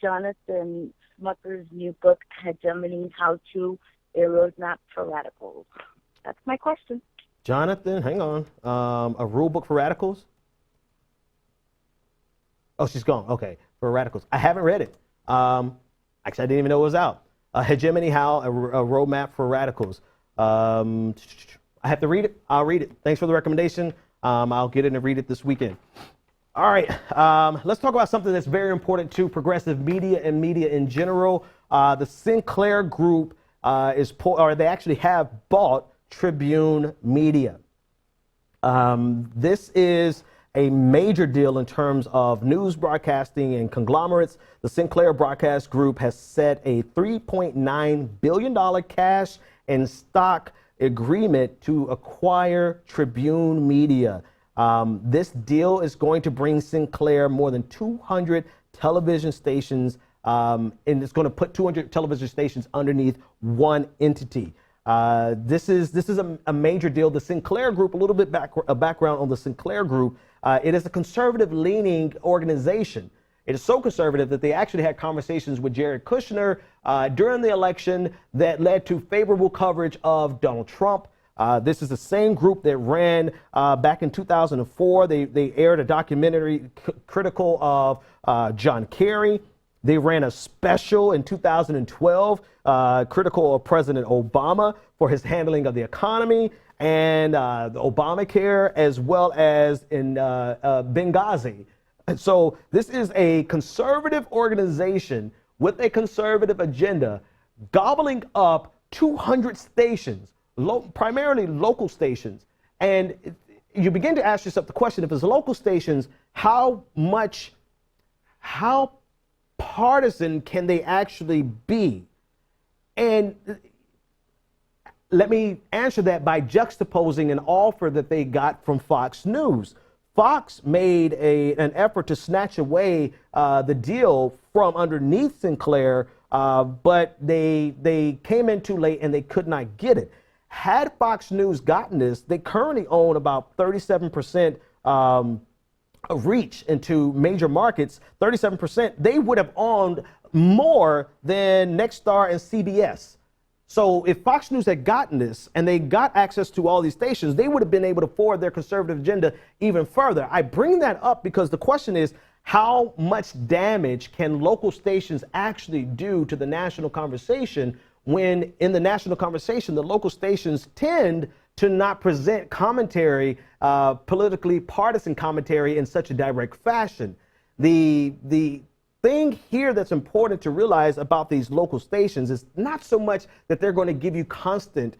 H: Jonathan Smucker's new book, Hegemony, How to A Roadmap for Radicals. That's my question.
C: Jonathan, hang on. A rule book for radicals? Oh, she's gone. Okay, for radicals. I haven't read it. Actually, I didn't even know it was out. Hegemony, How, a Roadmap for Radicals. I have to read it. I'll read it. Thanks for the recommendation. I'll get in and read it this weekend. All right, let's talk about something that's very important to progressive media and media in general. The Sinclair Group they actually have bought Tribune Media. This is a major deal in terms of news broadcasting and conglomerates. The Sinclair Broadcast Group has set a $3.9 billion cash and stock agreement to acquire Tribune Media. This deal is going to bring Sinclair more than 200 television stations, and it's going to put 200 television stations underneath one entity. This is a major deal. The Sinclair Group, a little bit background on the Sinclair Group. It is a conservative-leaning organization. It is so conservative that they actually had conversations with Jared Kushner during the election that led to favorable coverage of Donald Trump. This is the same group that ran back in 2004. They aired a documentary critical of John Kerry. They ran a special in 2012 critical of President Obama for his handling of the economy and the Obamacare, as well as in Benghazi. And so this is a conservative organization with a conservative agenda gobbling up 200 stations, primarily local stations. And you begin to ask yourself the question, if it's local stations, how partisan can they actually be? And let me answer that by juxtaposing an offer that they got from Fox News. Fox made an effort to snatch away the deal from underneath Sinclair, but they came in too late and they could not get it. Had Fox News gotten this, they currently own about 37% reach into major markets. 37%, they would have owned more than Nexstar and CBS. So if Fox News had gotten this and they got access to all these stations, they would have been able to forward their conservative agenda even further. I bring that up because the question is, how much damage can local stations actually do to the national conversation when in the national conversation, the local stations tend to not present commentary, politically partisan commentary in such a direct fashion. The thing here that's important to realize about these local stations is not so much that they're going to give you constant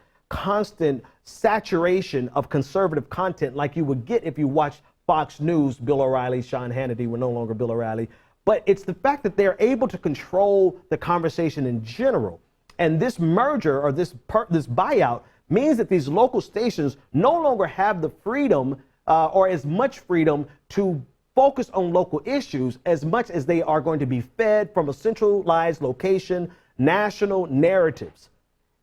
C: saturation of conservative content like you would get if you watched Fox News, Bill O'Reilly, Sean Hannity, we're no longer Bill O'Reilly, but it's the fact that they're able to control the conversation in general. And this merger or this buyout means that these local stations no longer have the freedom or as much freedom to focus on local issues as much as they are going to be fed from a centralized location, national narratives.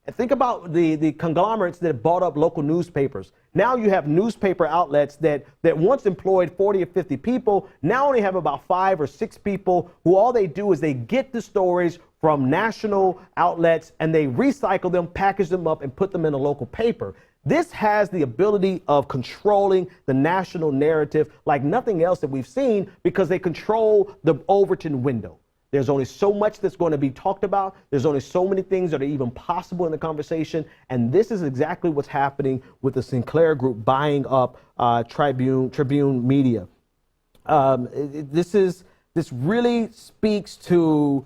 C: And think about the conglomerates that bought up local newspapers. Now you have newspaper outlets that once employed 40 or 50 people, now only have about 5 or 6 people who all they do is they get the stories from national outlets and they recycle them, package them up, and put them in a local paper. This has the ability of controlling the national narrative like nothing else that we've seen because they control the Overton window. There's only so much that's going to be talked about. There's only so many things that are even possible in the conversation. And this is exactly what's happening with the Sinclair Group buying up Tribune Media. This really speaks to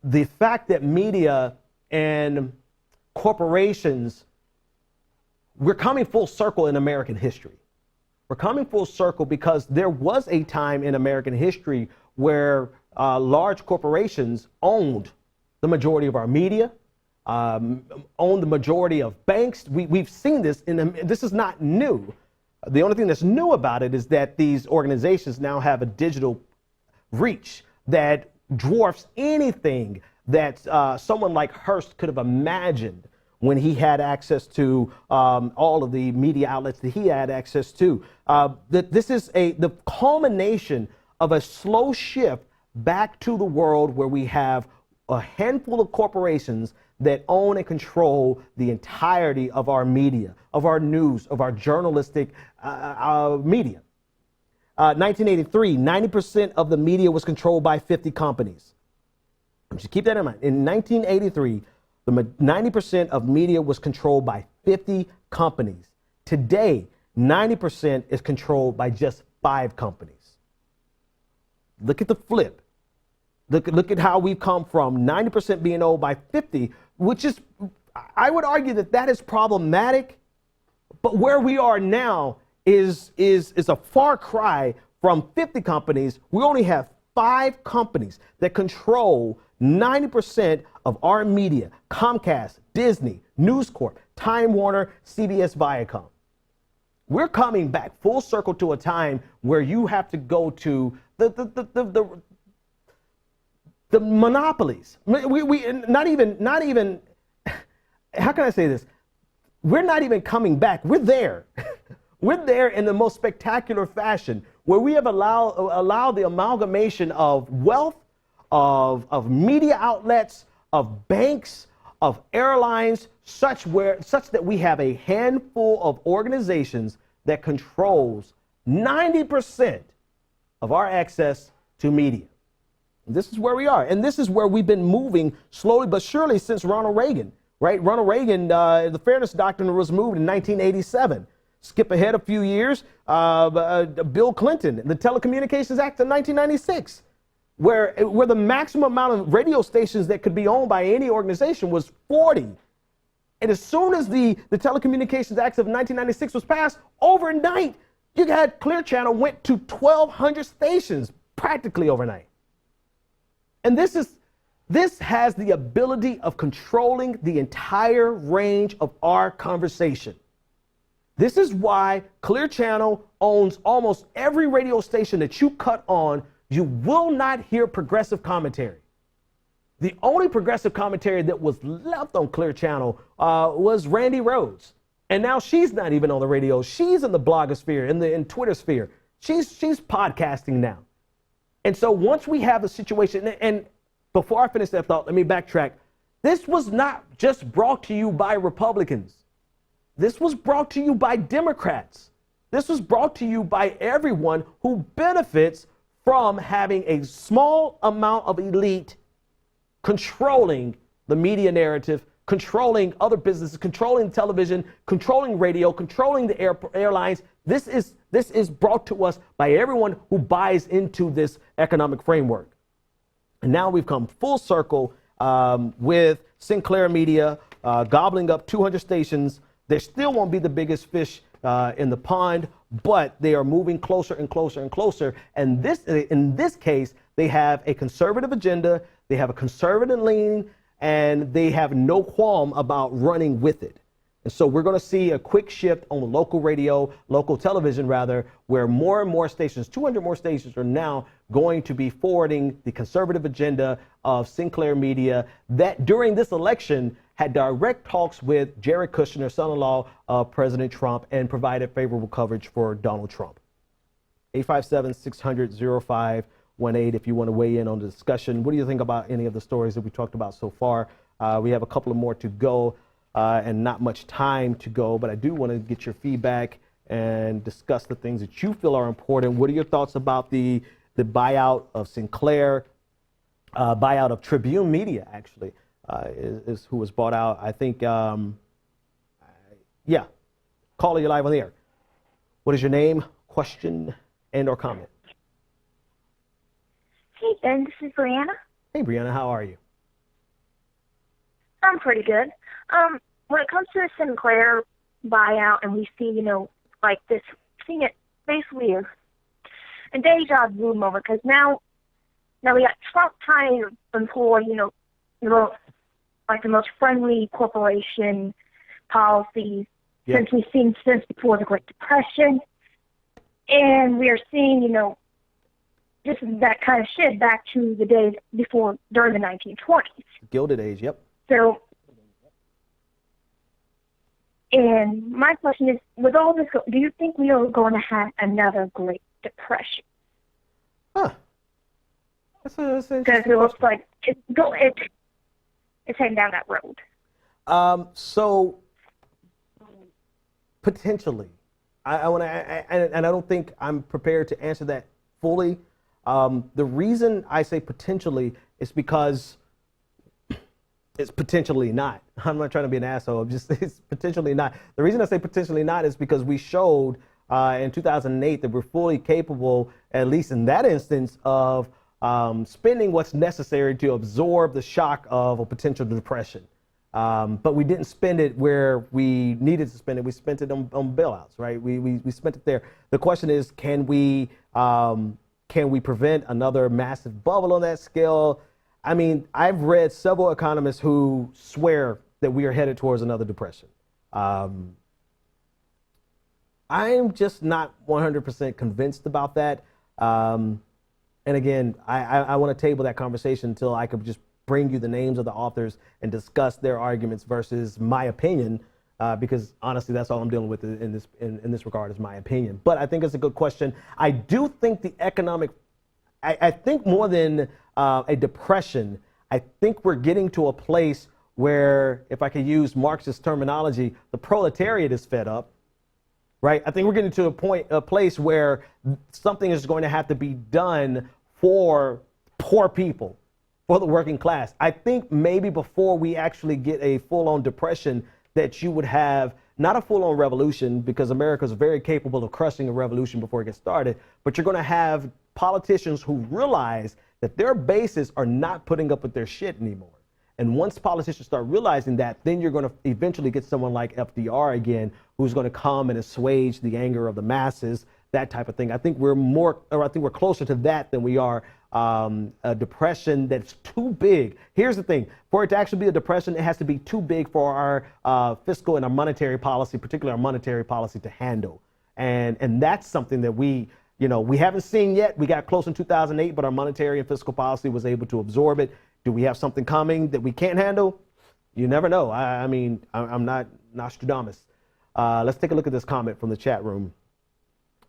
C: the fact that media and corporations, we're coming full circle in American history. We're coming full circle because there was a time in American history where large corporations owned the majority of our media, owned the majority of banks. We've seen this, this is not new. The only thing that's new about it is that these organizations now have a digital reach that dwarfs anything that someone like Hearst could have imagined when he had access to all of the media outlets that he had access to. This is the culmination of a slow shift back to the world where we have a handful of corporations that own and control the entirety of our media, of our news, of our journalistic media. 1983, 90% of the media was controlled by 50 companies. Just keep that in mind. In 1983, 90% of media was controlled by 50 companies. Today, 90% is controlled by just 5 companies. Look at the flip. Look at how we've come from 90% being owned by 50, which is, I would argue that is problematic. But where we are now is a far cry from 50 companies. We only have 5 companies that control 90% of our media: Comcast, Disney, News Corp, Time Warner, CBS, Viacom. We're coming back full circle to a time where you have to go to the monopolies. We not even how can I say this? We're not even coming back. We're there. We're there in the most spectacular fashion where we have allowed the amalgamation of wealth, of media outlets, of banks, of airlines, such that we have a handful of organizations that controls 90% of our access to media. This is where we are, and this is where we've been moving slowly but surely since Ronald Reagan, right? Ronald Reagan, the Fairness Doctrine was moved in 1987. Skip ahead a few years, Bill Clinton, the Telecommunications Act of 1996. Where the maximum amount of radio stations that could be owned by any organization was 40. And as soon as the Telecommunications Act of 1996 was passed, overnight, you had Clear Channel went to 1,200 stations, practically overnight. And this has the ability of controlling the entire range of our conversation. This is why Clear Channel owns almost every radio station that you cut on. You will not hear progressive commentary. The only progressive commentary that was left on Clear Channel was Randy Rhodes. And now she's not even on the radio. She's in the blogosphere, in Twitter sphere. She's podcasting now. And so once we have a situation, and before I finish that thought, let me backtrack. This was not just brought to you by Republicans. This was brought to you by Democrats. This was brought to you by everyone who benefits from having a small amount of elite controlling the media narrative, controlling other businesses, controlling television, controlling radio, controlling the airlines. This is brought to us by everyone who buys into this economic framework. And now we've come full circle with Sinclair Media gobbling up 200 stations. They still won't be the biggest fish in the pond, but they are moving closer and closer and closer. And in this case, they have a conservative agenda, they have a conservative leaning, and they have no qualm about running with it. And so we're going to see a quick shift on local radio, local television rather, where more and more stations, 200 more stations, are now going to be forwarding the conservative agenda of Sinclair Media that during this election had direct talks with Jared Kushner, son-in-law of President Trump, and provided favorable coverage for Donald Trump. 857-600-0518 if you want to weigh in on the discussion. What do you think about any of the stories that we talked about so far? We have a couple of more to go and not much time to go, but I do want to get your feedback and discuss the things that you feel are important. What are your thoughts about the buyout of Sinclair, buyout of Tribune Media, actually, is who was bought out? I think, yeah, caller, you're live on the air. What is your name, question, and or comment?
I: Hey, Ben, this is Brianna.
C: Hey, Brianna, how are you?
I: I'm pretty good. When it comes to the Sinclair buyout, and we see, like this, seeing it basically a deja vu moment, because now we got Trump trying to employ, like the most friendly corporation policies since we've seen since before the Great Depression, and we are seeing, just that kind of shit back to the days before, during the 1920s.
C: Gilded Age, yep.
I: So, and my question is, with all this, do you think we are going to have another Great Depression?
C: Huh. That's an
I: Because it looks like it's heading down that road.
C: So potentially, I want to, and I don't think I'm prepared to answer that fully. The reason I say potentially is because it's potentially not. I'm not trying to be an asshole. It's potentially not. The reason I say potentially not is because we showed in 2008 that we're fully capable, at least in that instance, of spending what's necessary to absorb the shock of a potential depression. But we didn't spend it where we needed to spend it. We spent it on bailouts, right? We spent it there. The question is, can we prevent another massive bubble on that scale? I mean, I've read several economists who swear that we are headed towards another depression. I'm just not 100% convinced about that. And again, I want to table that conversation until I could just bring you the names of the authors and discuss their arguments versus my opinion, because honestly, that's all I'm dealing with in this regard is my opinion. But I think it's a good question. I do think the economic, I think more than a depression, I think we're getting to a place where, if I could use Marxist terminology, the proletariat is fed up, right? I think we're getting to a place where something is going to have to be done for poor people, for the working class. I think maybe before we actually get a full-on depression, that you would have not a full-on revolution, because America's very capable of crushing a revolution before it gets started, but you're going to have politicians who realize that their bases are not putting up with their shit anymore. And once politicians start realizing that, then you're going to eventually get someone like FDR again, who's going to come and assuage the anger of the masses, that type of thing. I think we're closer to that than we are a depression that's too big. Here's the thing: for it to actually be a depression, it has to be too big for our fiscal and our monetary policy, particularly our monetary policy, to handle. And that's something that we haven't seen yet. We got close in 2008, but our monetary and fiscal policy was able to absorb it. Do we have something coming that we can't handle? You never know. I'm not Nostradamus. Let's take a look at this comment from the chat room.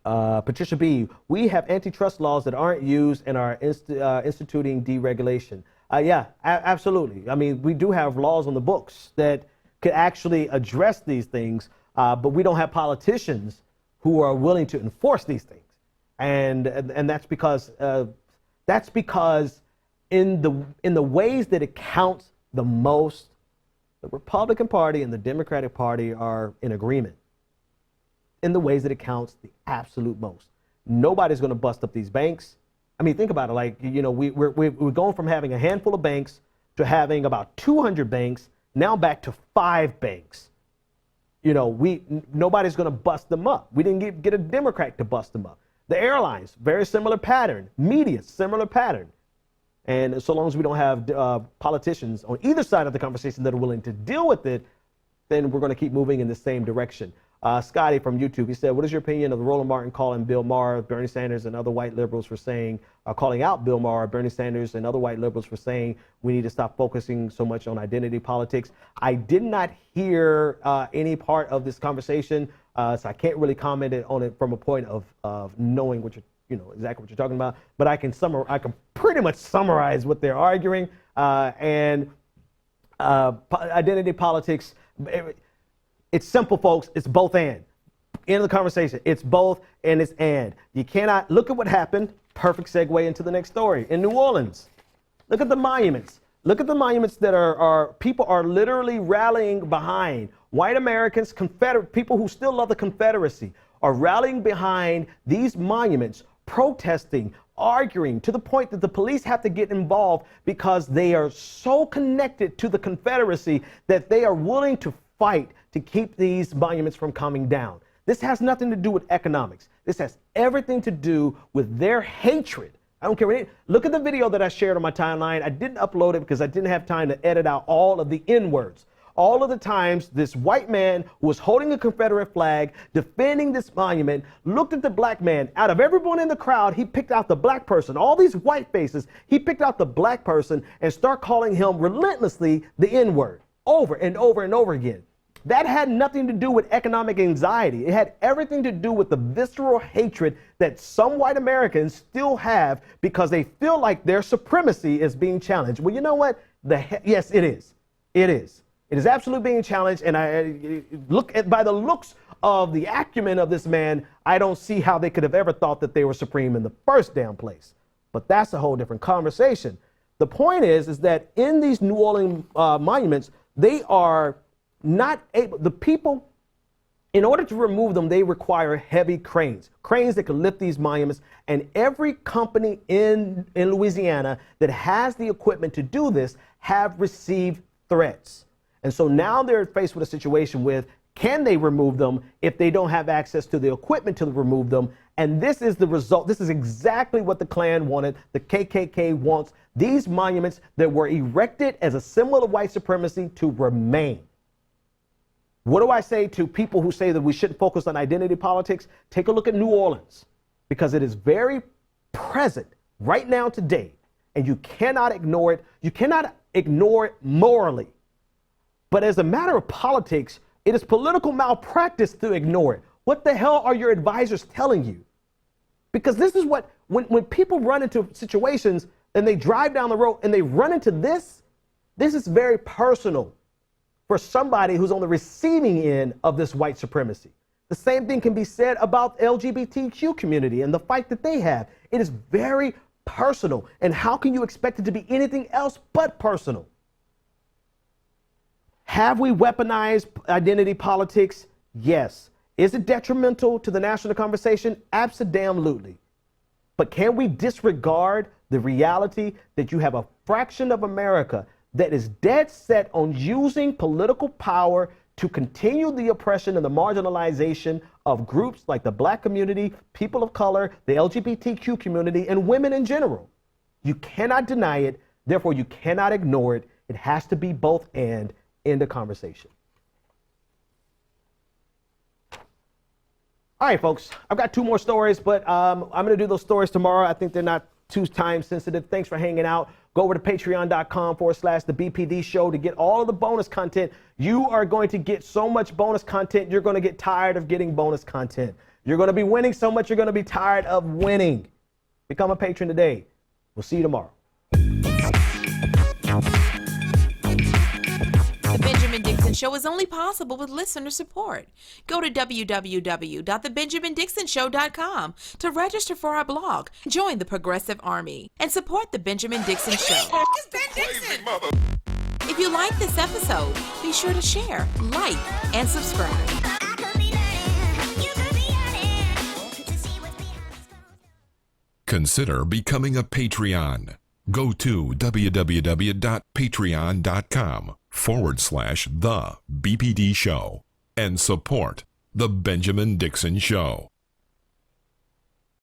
C: Patricia B., we have antitrust laws that aren't used and are instituting deregulation. Yeah, absolutely. I mean, we do have laws on the books that could actually address these things, but we don't have politicians who are willing to enforce these things. And that's because in the ways that it counts the most, the Republican Party and the Democratic Party are in agreement. In the ways that it counts the absolute most. Nobody's going to bust up these banks. I mean, think about it. Like, we're going from having a handful of banks to having about 200 banks, now back to 5 banks. Nobody's going to bust them up. We didn't get a Democrat to bust them up. The airlines, very similar pattern. Media, similar pattern. And so long as we don't have politicians on either side of the conversation that are willing to deal with it, then we're going to keep moving in the same direction. Scotty from YouTube, he said, what is your opinion of Roland Martin calling Bill Maher, Bernie Sanders, and other white liberals for saying, calling out Bill Maher, Bernie Sanders, and other white liberals for saying we need to stop focusing so much on identity politics? I did not hear any part of this conversation, so I can't really comment on it from a point of knowing what exactly what you're talking about. But I can pretty much summarize what they're arguing. Identity politics. It's simple, folks. It's both and. End of the conversation. It's both and it's and. You cannot look at what happened. Perfect segue into the next story. In New Orleans, look at the monuments. Look at the monuments that people are literally rallying behind. White Americans, Confederate people who still love the Confederacy are rallying behind these monuments, protesting, arguing, to the point that the police have to get involved because they are so connected to the Confederacy that they are willing to fight to keep these monuments from coming down. This has nothing to do with economics. This has everything to do with their hatred. I don't care what look at the video that I shared on my timeline. I didn't upload it because I didn't have time to edit out all of the N-words. All of the times this white man was holding a Confederate flag, defending this monument, looked at the black man. Out of everyone in the crowd, he picked out the black person. All these white faces, he picked out the black person and started calling him relentlessly the N-word over and over and over again. That had nothing to do with economic anxiety. It had everything to do with the visceral hatred that some white Americans still have because they feel like their supremacy is being challenged. Well, you know what? Yes, it is. It is. It is absolutely being challenged. And I look at by the looks of the acumen of this man, I don't see how they could have ever thought that they were supreme in the first damn place. But that's a whole different conversation. The point is that in these New Orleans monuments, they are not able, the people, in order to remove them, they require heavy cranes that can lift these monuments. And every company in Louisiana that has the equipment to do this have received threats. And so now they're faced with a situation with, can they remove them if they don't have access to the equipment to remove them? And this is the result. This is exactly what the Klan wanted. The KKK wants these monuments that were erected as a symbol of white supremacy to remain. What do I say to people who say that we shouldn't focus on identity politics? Take a look at New Orleans, because it is very present right now today, and you cannot ignore it. You cannot ignore it morally. But as a matter of politics, it is political malpractice to ignore it. What the hell are your advisors telling you? Because this is what, when people run into situations and they drive down the road and they run into this is very personal for somebody who's on the receiving end of this white supremacy. The same thing can be said about the LGBTQ community and the fight that they have. It is very personal. And how can you expect it to be anything else but personal? Have we weaponized identity politics? Yes. Is it detrimental to the national conversation? Absolutely. But can we disregard the reality that you have a fraction of America that is dead set on using political power to continue the oppression and the marginalization of groups like the black community, people of color, the LGBTQ community, and women in general? You cannot deny it. Therefore, you cannot ignore it. It has to be both and in the conversation. All right, folks, I've got two more stories, but I'm going to do those stories tomorrow. I think they're not too time sensitive. Thanks for hanging out. Go over to patreon.com/the BPD show to get all of the bonus content. You are going to get so much bonus content, you're going to get tired of getting bonus content. You're going to be winning so much, you're going to be tired of winning. Become a patron today. We'll see you tomorrow.
J: The Benjamin Dixon Show is only possible with listener support. Go to www.thebenjamindixonshow.com to register for our blog, join the Progressive Army, and support The Benjamin Dixon Show. It's Ben Dixon! If you like this episode, be sure to share, like, and subscribe.
A: Consider becoming a Patreon. Go to www.patreon.com/the BPD Show and support The Benjamin Dixon Show.